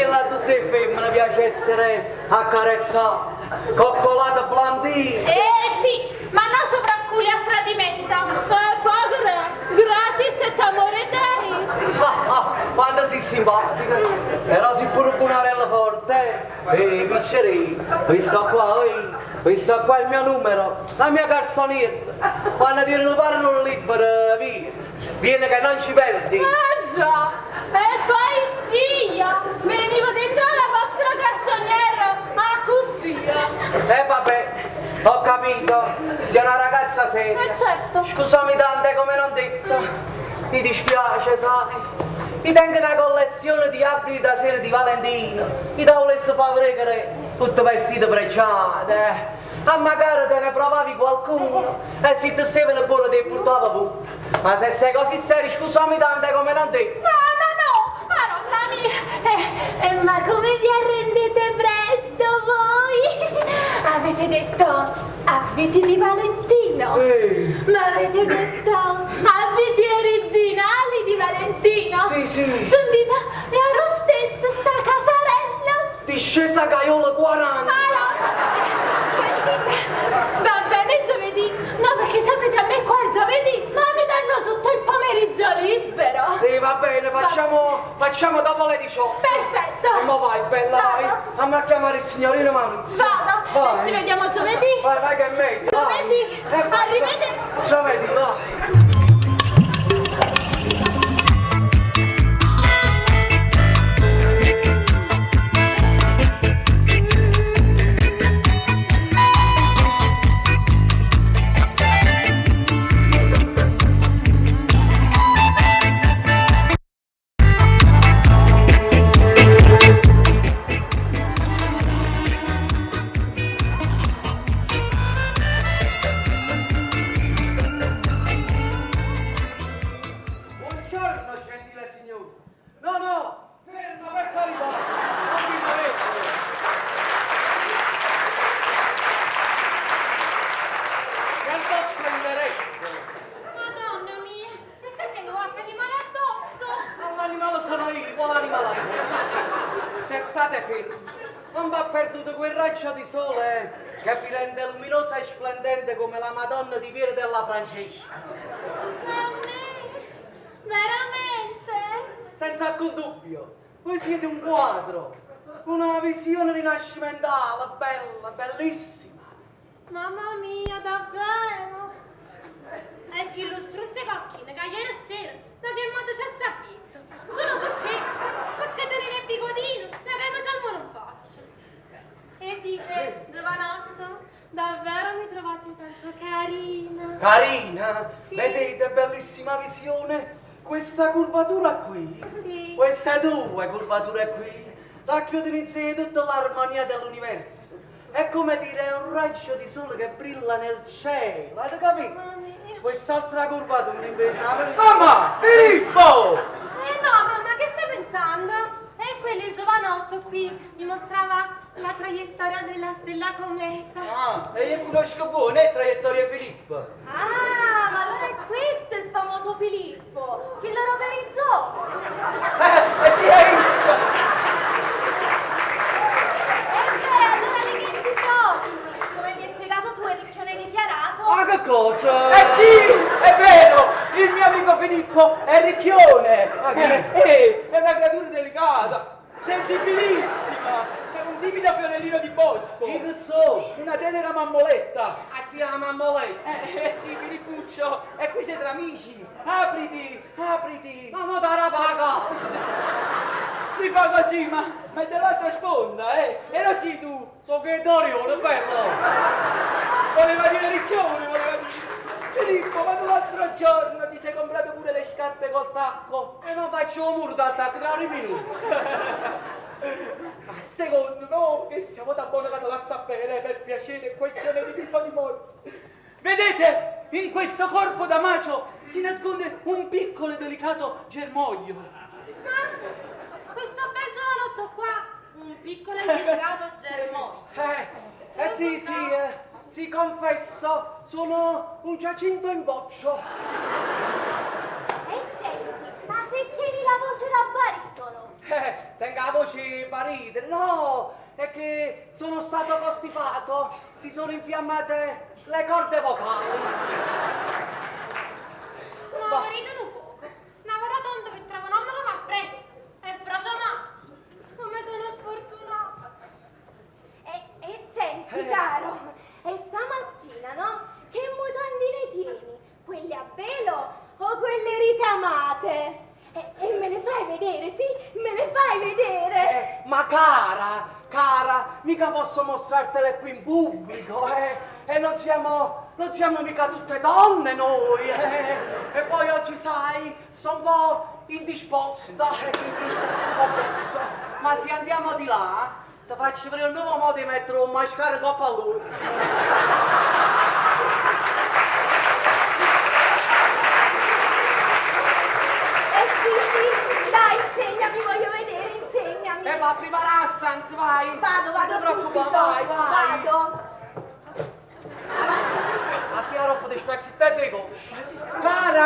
là tutte le femmine piace essere accarezzate, coccolate blandine. Sì, ma non sopracculi a tradimento. Povera, gratis e t'amore dei. Quando sei simpatica. Era si pure bunarella forte. Picceri, questo qua è il mio numero, la mia calzoniera. Quando ti rinovano il libro, via. Vieni che non ci perdi. Già, e poi io venivo dentro alla vostra calzoniera, così. Vabbè, ho capito, sei una ragazza seria. Certo. Scusami tante come non detto, mi dispiace, sai. Mi tengo una collezione di abiti da sera di Valentino. Mi da volessi fare tutte vestite pregiate. Ma magari te ne provavi qualcuno e se ti sei buono ti portava tu. Ma se sei così serio, scusami tante come non detto. No, parola mia. Ma come vi arrendete presto voi? Avete detto abiti di Valentino. Ma avete detto abiti originali di Valentino. Sì. Sentite, è lo stesso sta casarella. Discesa caiola 40. Va bene giovedì? No, perché sapete a me qua il giovedì ma mi danno tutto il pomeriggio libero. Sì, va bene, facciamo dopo le 18. Perfetto. E mo vai, bella, vai. Fammi a chiamare il signorino Maurizio. Vado. Vai. Ci vediamo giovedì. Vai che è meglio. Giovedì. Arrivederci. Giovedì, vai. Non va perduto quel raggio di sole che vi rende luminosa e splendente come la Madonna di Piero della Francesca. Veramente? Senza alcun dubbio, voi siete un quadro, una visione rinascimentale, bella, bellissima. Mamma mia, davvero? E chi lo struzze cocchine che ieri sera da che modo ci ha sapito? Solo perché tenere il bigotino, la crema salmo non faccio. E dite, giovanotto, davvero mi trovate tanto carina? Carina? Sì. Vedete, bellissima visione? Questa curvatura qui, Sì. queste due curvature qui, racchiudono in sé tutta l'armonia dell'universo. È come dire un raggio di sole che brilla nel cielo, avete capito? Mamma mia. Quest'altra curvatura invece... Mamma! Filippo! No, mamma, che stai pensando? E quello il giovanotto qui dimostrava la traiettoria della stella cometa. Ah, e io conosco buone traiettoria Filippo. Ah, ma allora è questo il famoso Filippo, che lo roberizzò. Sì, è isso! Allora di che ti trovi? Come mi hai spiegato tu, eri ricchione dichiarato? Ma che cosa? Sì, è vero! Il mio amico Filippo è ricchione! Ma che? È una creatura delicata, sensibilissima, è un timido fiorellino di bosco. Io che so? Una tenera mammoletta. Si chiama Mammoletta. Sì, Filippuccio, e qui siete amici. Apriti, apriti. Ma mo darà paga! Mi fa così, ma è dall'altra sponda, Era sì tu. So che Dorione, bello! Voleva dire ricchione, voleva dire. Filippo, ma tu l'altro giorno ti sei comprato pure le scarpe col tacco. E non faccio un muro d'attacco tra 3 minuti. Ma secondo noi che siamo da buona la sapere, per piacere, è questione di vita o di morte. Vedete, in questo corpo d'amacio si nasconde un piccolo e delicato germoglio. Questo bel giovanotto qua, un piccolo e delicato germoglio. Sì, confesso, sono un Giacinto in boccio. E senti, ma se tieni la voce da baritono? Tenga la voce voce parite, no, è che sono stato costipato, si sono infiammate le corde vocali. No, venite un poco. Una vara tonda che trovo un uomo che mi apprezza. E frociamato. Come sono sfortunata. E senti, caro, e stamattina, no? Che mutandine tieni? Quelle a velo o quelle ricamate? E me le fai vedere, sì? Me le fai vedere? Ma cara, mica posso mostrartele qui in pubblico, e non siamo mica tutte donne noi, e poi oggi sai, sto un po' indisposta, e quindi non posso. Ma se andiamo di là, ti faccio vedere un nuovo modo di mettere un mascara coppa a lui. Sì, dai, insegnami, voglio vedere, insegnami. Va prima Rassans, vai. Vado Non ti subito, preoccupare, vai. vado. A tirare un po' di spezzettette di coscia. Cara,